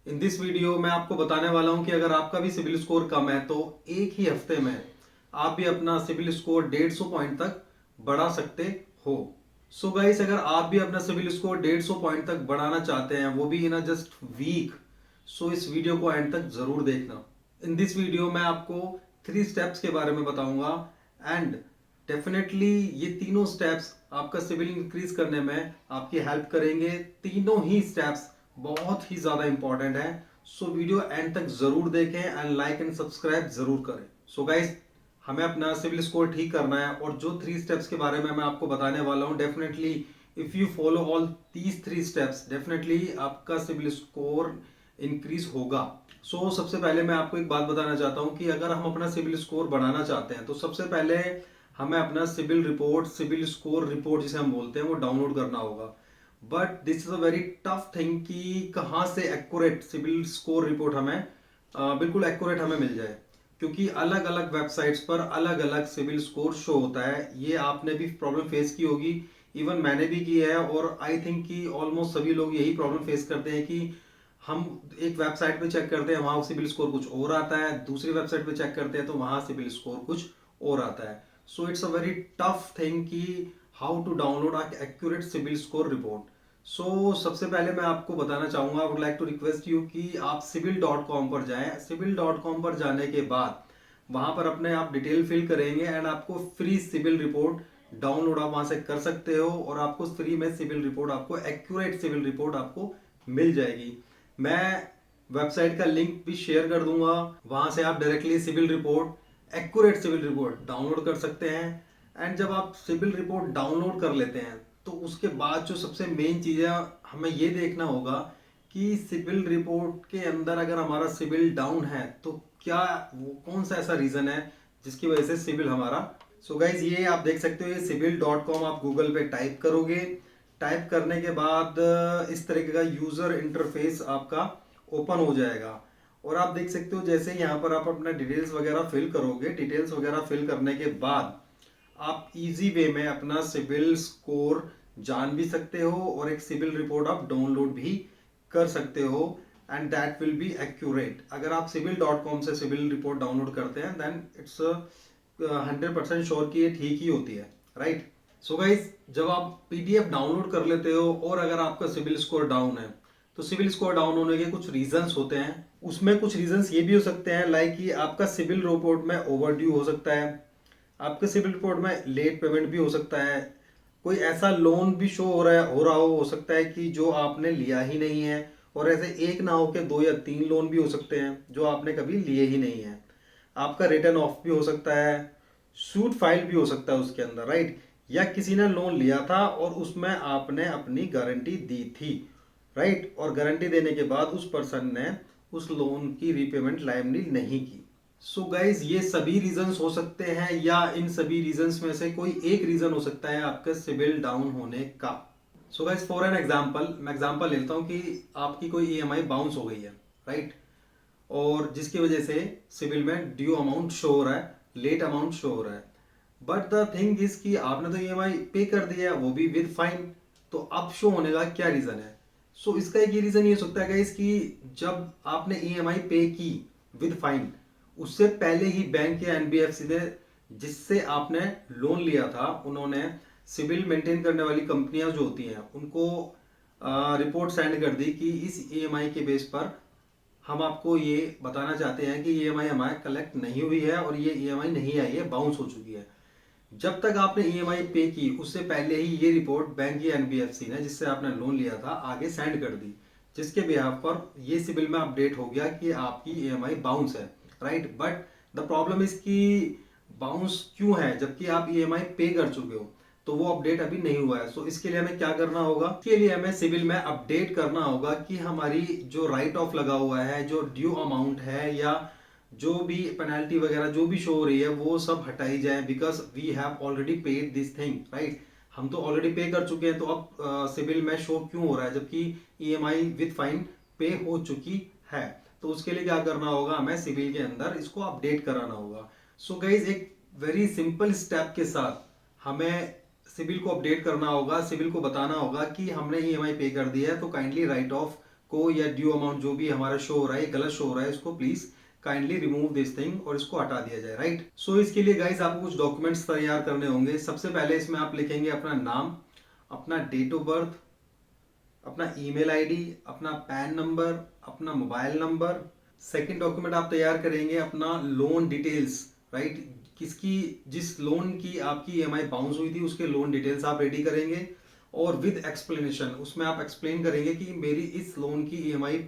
In this video मैं आपको बताने वाला हूं कि अगर आपका भी सिविल स्कोर कम है तो एक ही हफ्ते में आप भी अपना सिविल स्कोर 150 पॉइंट तक बढ़ा सकते हो। सो गाइस, अगर आप भी अपना सिविल स्कोर 150 पॉइंट तक बढ़ाना चाहते हैं, वो भी इन अ जस्ट वीक, सो इस वीडियो को एंड तक जरूर देखना। इन दिस वीडियो मैं आपको 3 स्टेप्स के बारे में बताऊंगा एंड डेफिनेटली ये तीनों स्टेप्स आपका सिविल इंक्रीज करने में आपकी हेल्प करेंगे। तीनों ही स्टेप्स बहुत ही ज्यादा इंपॉर्टेंट है। सो वीडियो एंड तक जरूर देखें एंड लाइक एंड सब्सक्राइब जरूर करें। सो गाइज, हमें अपना सिविल स्कोर ठीक करना है और जो 3 स्टेप्स के बारे में मैं आपको बताने वाला हूं, definitely if you follow all these 3 steps, definitely आपका सिविल स्कोर इंक्रीज होगा। सबसे पहले मैं आपको एक बात बताना चाहता हूं कि अगर हम अपना सिविल स्कोर बढ़ाना चाहते हैं तो सबसे पहले हमें अपना CIBIL report, CIBIL score report जिसे हम बोलते हैं, वो डाउनलोड करना होगा। But this is a very tough thing कि कहाँ से एक्यूरेट सिविल स्कोर रिपोर्ट हमें बिल्कुल एक्यूरेट हमें मिल जाए, क्योंकि अलग अलग वेबसाइट्स पर अलग अलग सिविल स्कोर शो होता है। ये आपने भी प्रॉब्लम फेस की होगी, इवन मैंने भी की है, और आई थिंक कि ऑलमोस्ट सभी लोग यही प्रॉब्लम फेस करते हैं कि हम एक वेबसाइट पे चेक करते हैं, वहां सिविल स्कोर कुछ और आता है, दूसरी वेबसाइट पे चेक करते हैं तो वहां सिविल स्कोर कुछ और आता है। So it's a very tough thing कि how to download a accurate CIBIL score report. सबसे पहले मैं आपको बताना चाहूंगा, I would like to request you कि आप civil.com पर जाएं। civil.com पर जाने के बाद वहां पर अपने आप डिटेल फिल करेंगे एंड आपको फ्री सिविल रिपोर्ट डाउनलोड आप वहां से कर सकते हो, और आपको फ्री में सिविल रिपोर्ट, आपको एक्यूरेट सिविल रिपोर्ट आपको मिल जाएगी। मैं वेबसाइट का लिंक भी शेयर कर दूंगा, वहां से आप directly CIBIL report, accurate CIBIL report download कर सकते हैं। एंड जब आप सिविल रिपोर्ट डाउनलोड कर लेते हैं तो उसके बाद जो सबसे मेन चीज है, हमें ये देखना होगा कि सिविल रिपोर्ट के अंदर अगर हमारा सिविल डाउन है तो क्या वो कौन सा ऐसा रीजन है जिसकी वजह से सिविल हमारा। गाइज, ये आप देख सकते हो, ये civil.com आप गूगल पे टाइप करोगे। टाइप करने के बाद इस तरीके का यूजर इंटरफेस आपका ओपन हो जाएगा, और आप देख सकते हो जैसे यहाँ पर आप अपना डिटेल्स वगैरह फिल करोगे। डिटेल्स वगैरह फिल करने के बाद आप इजी वे में अपना सिविल स्कोर जान भी सकते हो और एक सिविल रिपोर्ट आप डाउनलोड भी कर सकते हो, and that will be accurate. अगर आप civil.com से सिविल रिपोर्ट डाउनलोड करते हैं देन इट्स 100% श्योर कि ये ठीक ही होती है, राइट। गाइज, जब आप पीडीएफ डाउनलोड कर लेते हो और अगर आपका सिविल स्कोर डाउन है तो सिविल स्कोर डाउन होने के कुछ रीजंस होते हैं। उसमें कुछ रीजंस ये भी हो सकते हैं लाइक कि आपका सिविल रिपोर्ट में ओवरड्यू हो सकता है, आपके सिविल रिपोर्ट में लेट पेमेंट भी हो सकता है, कोई ऐसा लोन भी शो हो सकता है कि जो आपने लिया ही नहीं है, और ऐसे एक ना हो के 2 या 3 लोन भी हो सकते हैं जो आपने कभी लिए ही नहीं है। आपका रिटर्न ऑफ भी हो सकता है, सूट फाइल भी हो सकता है उसके अंदर, राइट। या किसी ने लोन लिया था और उसमें आपने अपनी गारंटी दी थी, राइट, और गारंटी देने के बाद उस पर्सन ने उस लोन की रीपेमेंट लाइमली नहीं की। गाइज, ये सभी रीजंस हो सकते हैं, या इन सभी रीजंस में से कोई एक रीजन हो सकता है आपके सिविल डाउन होने का। गाइज, फॉर एन एग्जांपल, मैं एग्जांपल लेता हूं कि आपकी कोई ईएमआई बाउंस हो गई है, राइट, और जिसकी वजह से सिविल में ड्यू अमाउंट शो हो रहा है, लेट अमाउंट शो हो रहा है। बट द थिंग इज कि आपने तो ईएमआई पे कर दिया है, वो भी विद फाइन, तो अब शो होने का क्या रीजन है? इसका एक ये रीजन ये हो सकता है गाइस कि जब आपने ईएमआई पे की विद फाइन, उससे पहले ही बैंक या एनबीएफसी ने, जिससे आपने लोन लिया था, उन्होंने सिविल मेंटेन करने वाली कंपनियां जो होती हैं उनको रिपोर्ट सेंड कर दी कि इस ईएमआई के बेस पर हम आपको ये बताना चाहते हैं कि ईएमआई हमारे कलेक्ट नहीं हुई है और ये ईएमआई नहीं आई है, बाउंस हो चुकी है। जब तक आपने ईएमआई पे की उससे पहले ही ये रिपोर्ट बैंक या एनबीएफसी ने, जिससे आपने लोन लिया था, आगे सेंड कर दी, जिसके बिहाफ पर ये सिविल में अपडेट हो गया कि आपकी ईएमआई बाउंस है, right. But the problem is कि बाउंस क्यों है जबकि आप ईएमआई पे कर चुके हो, तो वो अपडेट अभी नहीं हुआ है। इसके लिए हमें क्या करना होगा? इसके लिए हमें सिविल में अपडेट करना होगा कि हमारी जो राइट ऑफ लगा हुआ है, जो ड्यू अमाउंट है, या जो भी पेनल्टी वगैरह जो भी शो हो रही है, वो सब हटाई जाए, because we have already paid this thing, right. हम तो ऑलरेडी पे कर चुके हैं, तो अब सिविल में शो क्यों हो रहा है जबकि ईएमआई विद फाइन पे हो चुकी है? तो उसके लिए क्या करना होगा? हमें सिविल के अंदर इसको अपडेट कराना होगा। गाइज, एक वेरी सिंपल स्टेप के साथ हमें सिविल को अपडेट करना होगा। सिविल को बताना होगा कि हमने ईएमआई पे कर दिया है, तो काइंडली राइट ऑफ को या ड्यू अमाउंट जो भी हमारा शो हो रहा है, गलत शो हो रहा है, इसको please kindly remove this thing और इसको हटा दिया जाए, राइट। सो इसके लिए गाइस आपको कुछ डॉक्यूमेंट्स तैयार करने होंगे। सबसे पहले इसमें आप लिखेंगे अपना नाम, अपना डेट ऑफ बर्थ, अपना ईमेल आईडी, अपना पैन नंबर, अपना मोबाइल नंबर। सेकंड डॉक्यूमेंट आप तैयार करेंगे अपना लोन डिटेल्स, राइट। किसकी, जिस लोन की आपकी ईएमआई बाउंस हुई थी उसके लोन डिटेल्स आप रेडी करेंगे और विद एक्सप्लेनेशन, उसमें आप एक्सप्लेन करेंगे कि मेरी इस लोन की ईएमआई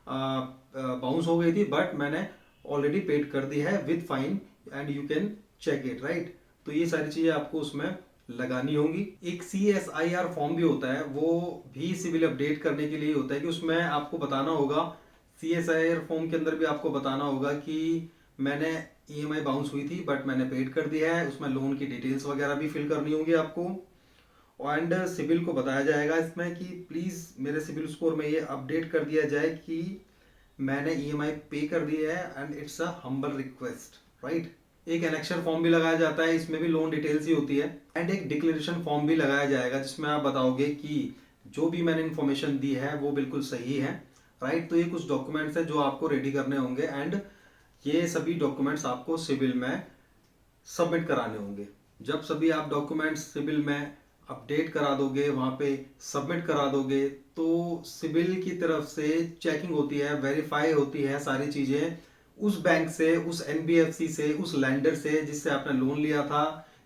बाउंस हो गई थी बट मैंने ऑलरेडी पेड कर दी है with fine and you can check it, right. तो ये सारी चीजें आपको उसमें लगानी होंगी। एक CSIR फॉर्म भी होता है, वो भी सिविल अपडेट करने के लिए होता है कि उसमें आपको बताना होगा, CSIR फॉर्म के अंदर भी आपको बताना होगा कि मैंने ईएमआई बाउंस हुई थी बट मैंने पेड कर दिया है। उसमें लोन की डिटेल्स वगैरह भी फिल करनी होगी आपको। एंड सिविल को बताया जाएगा इसमें कि प्लीज मेरे सिविल स्कोर में ये अपडेट कर दिया जाए कि मैंने ईएमआई पे कर दी है and it's a humble request, right. एक एनेक्शन फॉर्म भी लगाया जाता है, इसमें भी लोन डिटेल्स ही होती है। एंड एक डिक्लेरेशन फॉर्म भी लगाया जाएगा जिसमें आप बताओगे कि जो भी मैंने इन्फॉर्मेशन दी है वो बिल्कुल सही है, राइट। तो ये कुछ डॉक्यूमेंट्स है जो आपको रेडी करने होंगे एंड ये सभी डॉक्यूमेंट्स आपको सिविल में सबमिट कराने होंगे। जब सभी आप डॉक्यूमेंट्स सिविल में अपडेट करा दोगे, वहां पे सबमिट करा दोगे, तो सिविल की तरफ से चेकिंग होती है, वेरीफाई होती है सारी चीजें उस बैंक से, उस एनबीएफसी से, उस लैंडर से जिससे आपने लोन लिया था,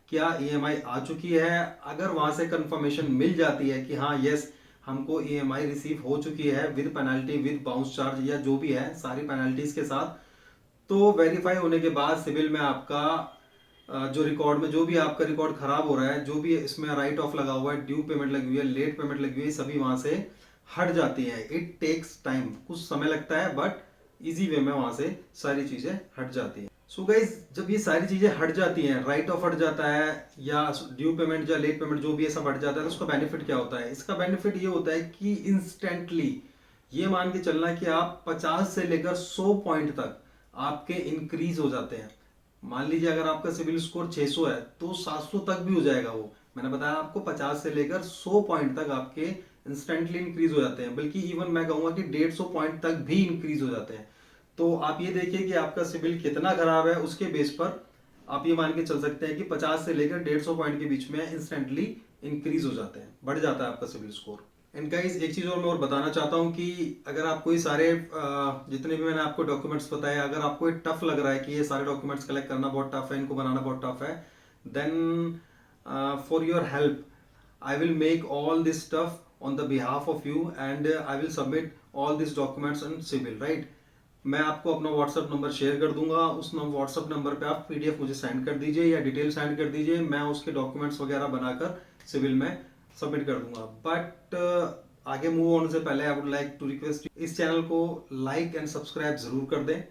क्या ईएमआई आ चुकी है। अगर वहां से कंफर्मेशन मिल जाती है कि हाँ यस हमको ईएमआई रिसीव हो चुकी है with penalty, with bounce charge या जो भी है सारी पेनल्टीज के साथ, तो वेरीफाई होने के बाद सिविल में आपका जो रिकॉर्ड में जो भी आपका रिकॉर्ड खराब हो रहा है, जो भी इसमें राइट ऑफ लगा हुआ है, ड्यू पेमेंट लगी हुई है, लेट पेमेंट लगी हुई है, सभी वहां से हट जाती है। इट टेक्स टाइम, कुछ समय लगता है बट इजी वे में वहां से सारी चीजें हट जाती है। सो गाइज जब ये सारी चीजें हट जाती हैं, राइट ऑफ हट जाता है या ड्यू पेमेंट या लेट पेमेंट जो भी है सब हट जाता है, तो उसका बेनिफिट क्या होता है? इसका बेनिफिट ये होता है कि इंस्टेंटली ये मान के चलना कि आप 50 से लेकर 100 पॉइंट तक आपके इंक्रीज हो जाते हैं। मान लीजिए अगर आपका सिविल स्कोर 600 है तो 700 तक भी हो जाएगा। वो मैंने बताया आपको 50 से लेकर 100 पॉइंट तक आपके इंस्टेंटली इंक्रीज हो जाते हैं, बल्कि इवन मैं कहूंगा कि 150 पॉइंट तक भी इंक्रीज हो जाते हैं। तो आप ये देखिए कि आपका सिविल कितना खराब है, उसके बेस पर आप ये मान के चल सकते हैं कि 50 से लेकर 150 पॉइंट के बीच में इंस्टेंटली इंक्रीज हो जाते हैं, बढ़ जाता है आपका सिविल स्कोर। एंड गाइस एक चीज और मैं और बताना चाहता हूँ कि अगर आपको ये सारे जितने भी मैंने आपको डॉक्यूमेंट्स बताए, अगर आपको ये टफ लग रहा है कि ये सारे डॉक्यूमेंट्स कलेक्ट करना बहुत टफ है, इनको बनाना बहुत टफ है, then for your help I will make all this stuff on the behalf of you and I will submit all these documents on civil, right? मैं आपको अपना व्हाट्सअप नंबर शेयर कर दूंगा, उस व्हाट्सअप नंबर पे आप PDF मुझे send कर दीजिए या डिटेल सेंड कर दीजिए, मैं उसके डॉक्यूमेंट्स वगैरह बनाकर सिविल में सबमिट कर दूंगा। बट आगे मूव होने से पहले I would like to request इस चैनल को लाइक एंड सब्सक्राइब जरूर कर दें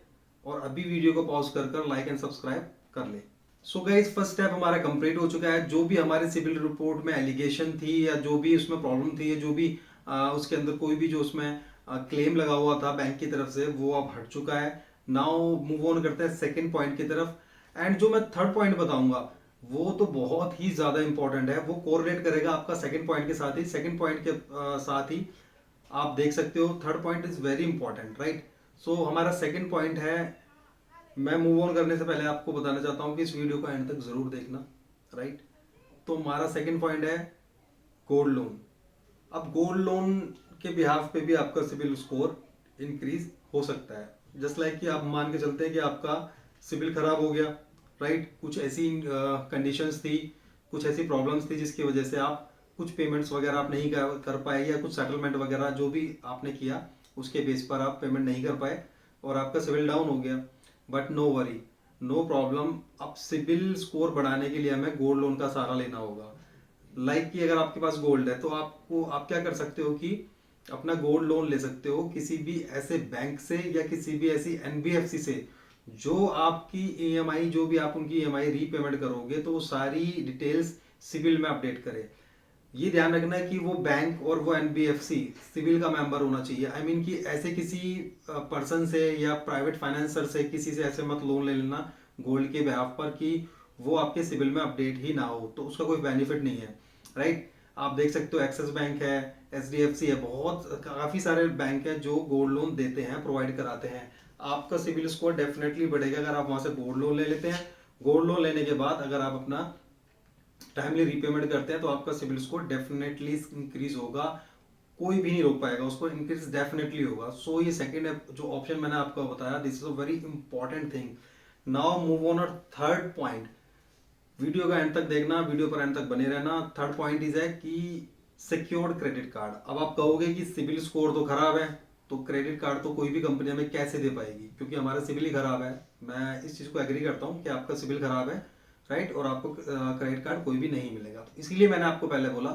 और अभी वीडियो को पॉज कर लाइक एंड सब्सक्राइब कर लें। सो गाइज फर्स्ट स्टेप हमारा कंप्लीट हो चुका है। जो भी हमारे सिविल रिपोर्ट में एलिगेशन थी या जो भी उसमें प्रॉब्लम थी या जो भी उसके अंदर कोई भी जो उसमें क्लेम लगा हुआ था बैंक की तरफ से, वो अब हट चुका है। नाउ मूव ऑन करते हैं सेकंड पॉइंट की तरफ। एंड जो मैं थर्ड पॉइंट बताऊंगा वो तो बहुत ही ज्यादा इंपॉर्टेंट है, वो कोरिलेट करेगा आपका सेकंड पॉइंट के साथ ही। सेकंड पॉइंट के साथ ही आप देख सकते हो third point is very important, right. So हमारा सेकंड पॉइंट है, मैं मूव ऑन करने से पहले आपको बताना चाहता हूं कि इस वीडियो को एंड तक जरूर देखना, राइट। तो हमारा सेकंड पॉइंट है गोल्ड लोन। अब गोल्ड लोन के बिहाफ पे भी आपका सिविल स्कोर इंक्रीज हो सकता है। जस्ट लाइक कि आप मान के चलते हैं कि आपका सिविल खराब हो गया, राइट। कुछ ऐसी कंडीशंस थी, कुछ ऐसी प्रॉब्लम्स थी जिसकी वजह से आप कुछ पेमेंट्स वगैरह आप नहीं कर पाए या कुछ सेटलमेंट वगैरह जो भी आपने किया उसके बेस पर आप पेमेंट नहीं कर पाए और आपका सिविल डाउन हो गया। But no worry, no problem, अब सिविल स्कोर बढ़ाने के लिए हमें गोल्ड लोन का सहारा लेना होगा। लाइक कि अगर आपके पास गोल्ड है तो आप क्या कर सकते हो कि अपना गोल्ड लोन ले सकते हो किसी भी ऐसे बैंक से या किसी भी ऐसी एनबीएफसी से जो आपकी ईएमआई, जो भी आप उनकी ईएमआई रीपेमेंट करोगे तो वो सारी डिटेल्स सिविल में अपडेट करे। ये ध्यान रखना है कि वो बैंक और वो एनबीएफसी सिविल का मेंबर होना चाहिए। आई मीन कि ऐसे किसी पर्सन से या प्राइवेट फाइनेंसर से किसी से ऐसे मत लोन ले लेना गोल्ड के बिहाफ पर कि वो आपके सिविल में अपडेट ही ना हो, तो उसका कोई बेनिफिट नहीं है, राइट। आप देख सकते हो एक्सिस बैंक है, HDFC है, बहुत काफ़ी सारे बैंक हैं जो गोल्ड लोन देते हैं, प्रोवाइड कराते हैं। आपका सिविल स्कोर डेफिनेटली बढ़ेगा अगर आप वहाँ से गोल्ड लोन ले लेते हैं। गोल्ड लोन लेने के बाद अगर आप अपना टाइमली रीपेमेंट करते हैं तो आपका सिविल स्कोर डेफिनेटली इंक्रीज होगा। कोई भी नहीं रोक पाएगा उसको, इंक्रीज डेफिनेटली होगा। सो ये सेकंड जो ऑप्शन मैंने आपको बताया, this is a very important thing. Now move on a third point. Video का एंड तक देखना, वीडियो पर एंड तक बने रहना। थर्ड पॉइंट इज है कि सिक्योर्ड क्रेडिट कार्ड। अब आप कहोगे कि सिविल स्कोर तो खराब है, तो क्रेडिट कार्ड तो कोई भी कंपनी हमें कैसे दे पाएगी, क्योंकि हमारा सिविल ही खराब है। मैं इस चीज को एग्री करता हूँ कि आपका सिविल खराब है, राइट, और आपको क्रेडिट कार्ड कोई भी नहीं मिलेगा। तो इसीलिए मैंने आपको पहले बोला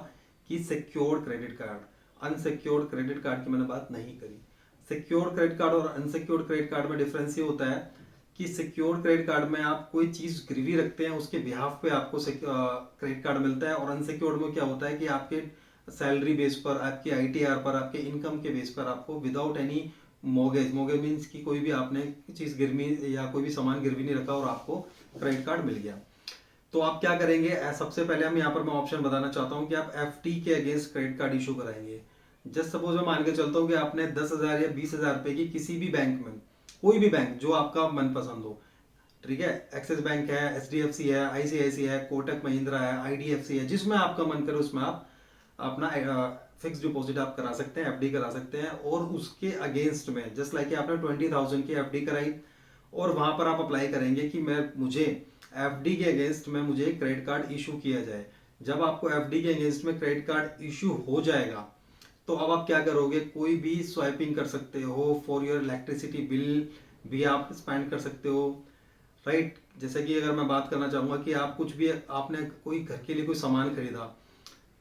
कि secured credit card, unsecured credit card की मैंने बात नहीं करी। सिक्योर्ड क्रेडिट कार्ड और अनसिक्योर्ड क्रेडिट कार्ड में डिफरेंस ये होता है कि सिक्योर्ड क्रेडिट कार्ड में आप कोई चीज गिरवी रखते हैं, उसके बिहाफ पे आपको क्रेडिट कार्ड मिलता है। और अनसिक्योर्ड में क्या होता है कि आपके सैलरी बेस पर, आपके ITR पर, आपके इनकम के बेस पर आपको विदाउट एनी मोगेज, मोगेज मीन्स कि कोई भी आपने चीज गिरवी या कोई भी सामान गिरवी नहीं रखा और आपको क्रेडिट कार्ड मिल गया। तो आप क्या करेंगे, सबसे पहले हम यहाँ पर मैं ऑप्शन बताना चाहता हूँ कि आप FD के अगेंस्ट क्रेडिट कार्ड इशू कराएंगे। जस्ट सपोज मैं मान के चलता हूँ कि आपने 10,000 या 20,000 रुपए की किसी भी बैंक में, कोई भी बैंक जो आपका मनपसंद हो, ठीक है, एक्सिस बैंक है, HDFC है, ICICI है, कोटक महिंद्रा है, IDFC है, जिसमें आपका मन करे उसमें आप अपना फिक्स डिपॉजिट आप करा सकते हैं, FD करा सकते हैं। और उसके अगेंस्ट में जस्ट लाइक आपने 20,000 की FD कराई और वहां पर आप अप्लाई करेंगे कि मुझे FD के अगेंस्ट में मुझे क्रेडिट कार्ड इशू किया जाए। जब आपको FD के अगेंस्ट में क्रेडिट कार्ड इशू हो जाएगा तो अब आप क्या करोगे, कोई भी स्वाइपिंग कर सकते हो, फॉर योर इलेक्ट्रिसिटी बिल भी आप स्पेंड कर सकते हो, राइट। जैसे कि अगर मैं बात करना चाहूंगा कि आप कुछ भी, आपने कोई घर के लिए कोई सामान खरीदा,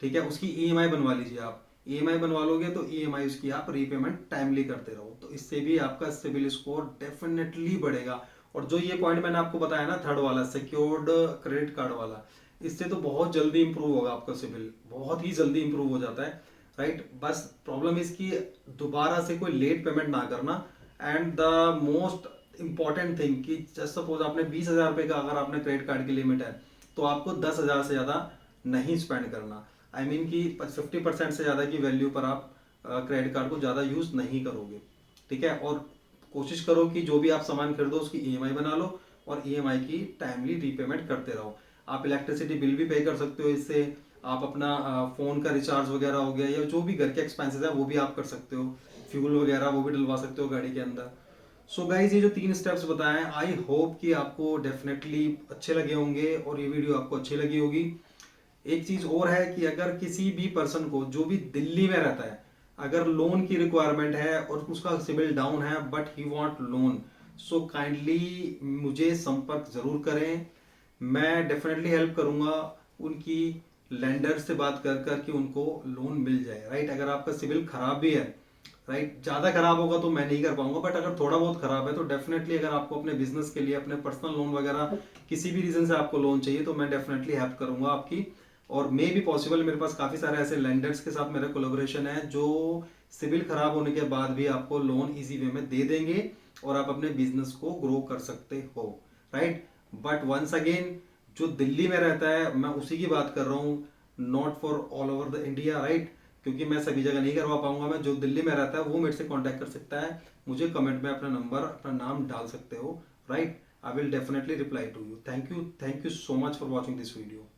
ठीक है, उसकी EMI बनवा लीजिए। आप EMI बनवा लोगे तो EMI उसकी आप रीपेमेंट टाइमली करते रहो, तो इससे भी आपका सिविल स्कोर डेफिनेटली बढ़ेगा। और जो ये पॉइंट मैंने आपको बताया ना, थर्ड वाला सिक्योर्ड क्रेडिट कार्ड वाला, इससे तो बहुत जल्दी इंप्रूव होगा आपका सिविल, बहुत ही जल्दी इंप्रूव हो जाता है, राइट। बस प्रॉब्लम इसकी दोबारा से कोई लेट पेमेंट ना करना। And the most important thing कि जस्ट सपोज आपने 20,000 रुपए का अगर आपने क्रेडिट कार्ड की लिमिट है तो आपको 10,000 से ज्यादा नहीं स्पेंड करना। आई मीन कि 50% से ज्यादा की वैल्यू पर आप क्रेडिट कार्ड को ज्यादा यूज नहीं करोगे, ठीक है। और कोशिश करो कि जो भी आप सामान खरीदो उसकी EMI बना लो और EMI की टाइमली रीपेमेंट करते रहो। आप इलेक्ट्रिसिटी बिल भी पे कर सकते हो इससे, आप अपना फोन का रिचार्ज वगैरह हो गया या जो भी घर के एक्सपेंसेस है वो भी आप कर सकते हो, फ्यूल वगैरह वो भी डलवा सकते हो गाड़ी के अंदर। सो गाइज, ये जो 3 स्टेप्स बताए हैं, आई होप कि आपको डेफिनेटली अच्छे लगे होंगे और ये वीडियो आपको अच्छी लगी होगी। एक चीज और है कि अगर किसी भी पर्सन को जो भी दिल्ली में रहता है, अगर लोन की रिक्वायरमेंट है और उसका सिविल डाउन है but he want loan, so kindly मुझे संपर्क जरूर करें। मैं डेफिनेटली हेल्प करूंगा उनकी लेंडर से बात कर कर कि उनको लोन मिल जाए, राइट। अगर आपका सिविल खराब भी है, राइट, ज्यादा खराब होगा तो मैं नहीं कर पाऊंगा, बट अगर थोड़ा बहुत खराब है तो डेफिनेटली अगर आपको अपने बिजनेस के लिए, अपने पर्सनल लोन वगैरह किसी भी रीजन से आपको लोन चाहिए तो मैं डेफिनेटली हेल्प करूंगा आपकी। और मे भी पॉसिबल, मेरे पास काफी सारे ऐसे लेंडर्स के साथ मेरा कोलेबोरेशन है जो सिविल खराब होने के बाद भी आपको लोन इजी वे में दे देंगे और आप अपने बिजनेस को ग्रो कर सकते हो, राइट। बट वंस अगेन, जो दिल्ली में रहता है मैं उसी की बात कर रहा हूँ, not for all over the India, right, क्योंकि मैं सभी जगह नहीं करवा पाऊंगा। मैं जो दिल्ली में रहता है वो मेरे से कांटेक्ट कर सकता है, मुझे कमेंट में अपना नंबर, अपना नाम डाल सकते हो, right. I will definitely reply to you. Thank you so much for watching this video.